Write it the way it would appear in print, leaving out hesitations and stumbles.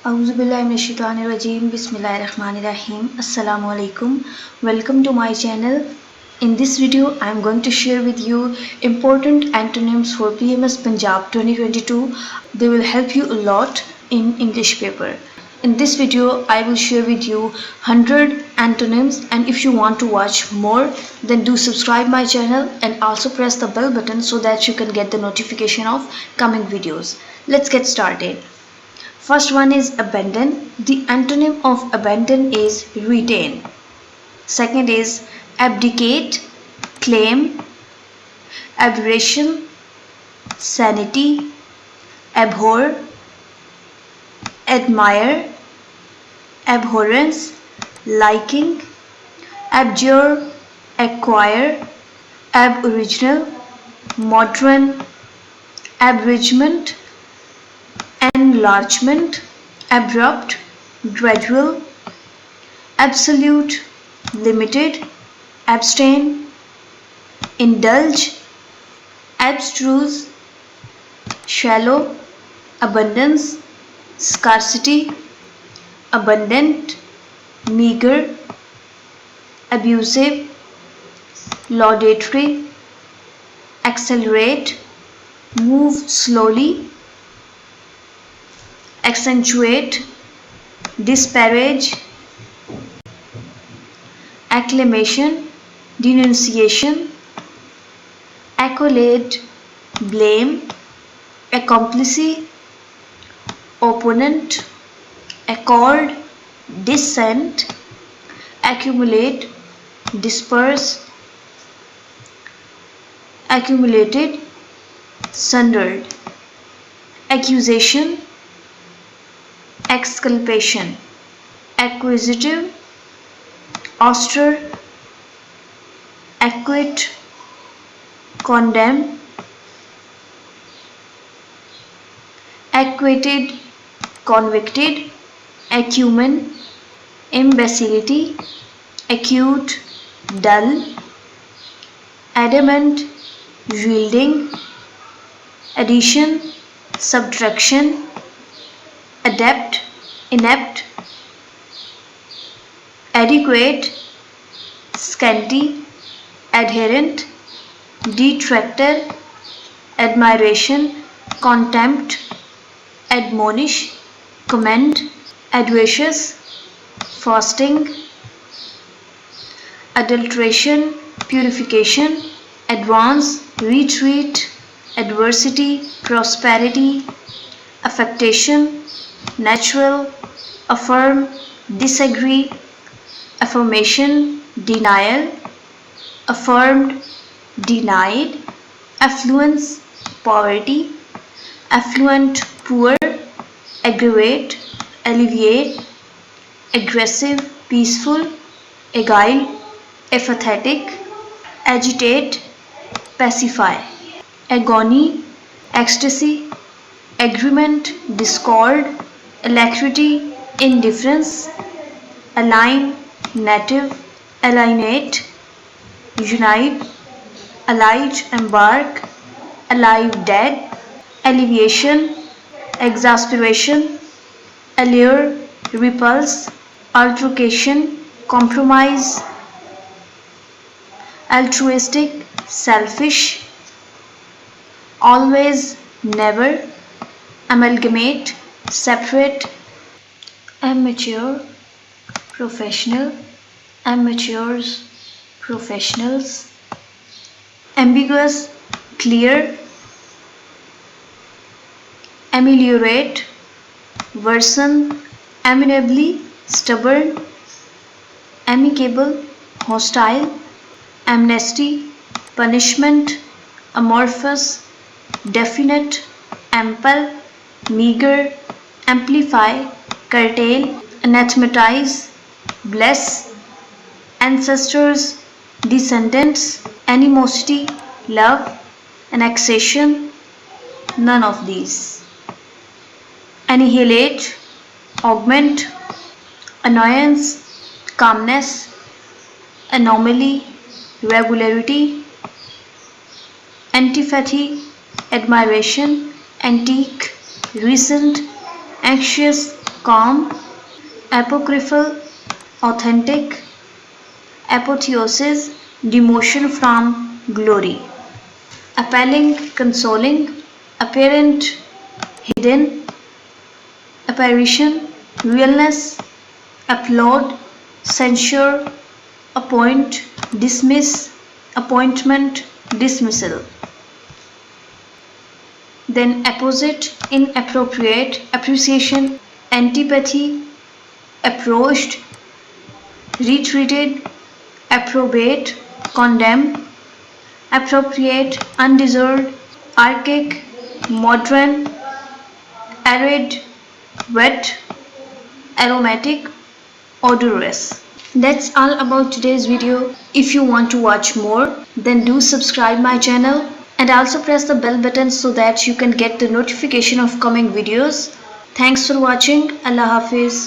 Auzubillahiminash-shaytanir-rajeem. Bismillahir-rahmanir-rahim. Assalamu-alaikum. Welcome to my channel. In this video, I am going to share with you important antonyms for PMS Punjab 2022. They will help you a lot in English paper. In this video, I will share with you 100 antonyms, and if you want to watch more, then do subscribe my channel and also press the bell button so that you can get the notification of coming videos. Let's get started. First one is abandon. The antonym of abandon is retain. Second is abdicate, claim, aberration, sanity, abhor, admire, abhorrence, liking, abjure, acquire, aboriginal, modern, abridgment, enlargement, abrupt, gradual, absolute, limited, abstain, indulge, abstruse, shallow, abundance, scarcity, abundant, meager, abusive, laudatory, accelerate, move slowly, accentuate, disparage, acclamation, denunciation, accolade, blame, accomplice, opponent, accord, dissent, accumulate, disperse, accumulated, sundered, accusation, exculpation, acquisitive, austere, acquit, condemn, acquitted, convicted, acumen, imbecility, acute, dull, adamant, yielding, addition, subtraction, adept, inept, adequate, scanty, adherent, detractor, admiration, contempt, admonish, commend, adversacious, fasting, adulteration, purification, advance, retreat, adversity, prosperity, affectation, natural, affirm, disagree, affirmation, denial, affirmed, denied, affluence, poverty, affluent, poor, aggravate, alleviate, aggressive, peaceful, agile, apathetic, agitate, pacify, agony, ecstasy, agreement, discord, alacrity, indifference, align, native, alienate, unite, alight, embark, alive, dead, alleviation, exasperation, allure, repulse, altercation, compromise, altruistic, selfish, always, never, amalgamate, separate, amateur, professional, amateurs, professionals, ambiguous, clear, ameliorate, worsen, amenably, stubborn, amicable, hostile, amnesty, punishment, amorphous, definite, ample, meager, amplify, curtail, anathematize, bless, ancestors, descendants, animosity, love, annexation, none of these. Annihilate, augment, annoyance, calmness, anomaly, regularity, antipathy, admiration, antique, recent, anxious, calm, apocryphal, authentic, apotheosis, demotion from glory, appalling, consoling, apparent, hidden, apparition, realness, applaud, censure, appoint, dismiss, appointment, dismissal. Then apposite, inappropriate, appreciation, antipathy, approached, retreated, approbate, condemn, appropriate, undeserved, archaic, modern, arid, wet, aromatic, odorous. That's all about today's video. If you want to watch more, then do subscribe my channel and also press the bell button so that you can get the notification of coming videos. Thanks for watching. Allah Hafiz.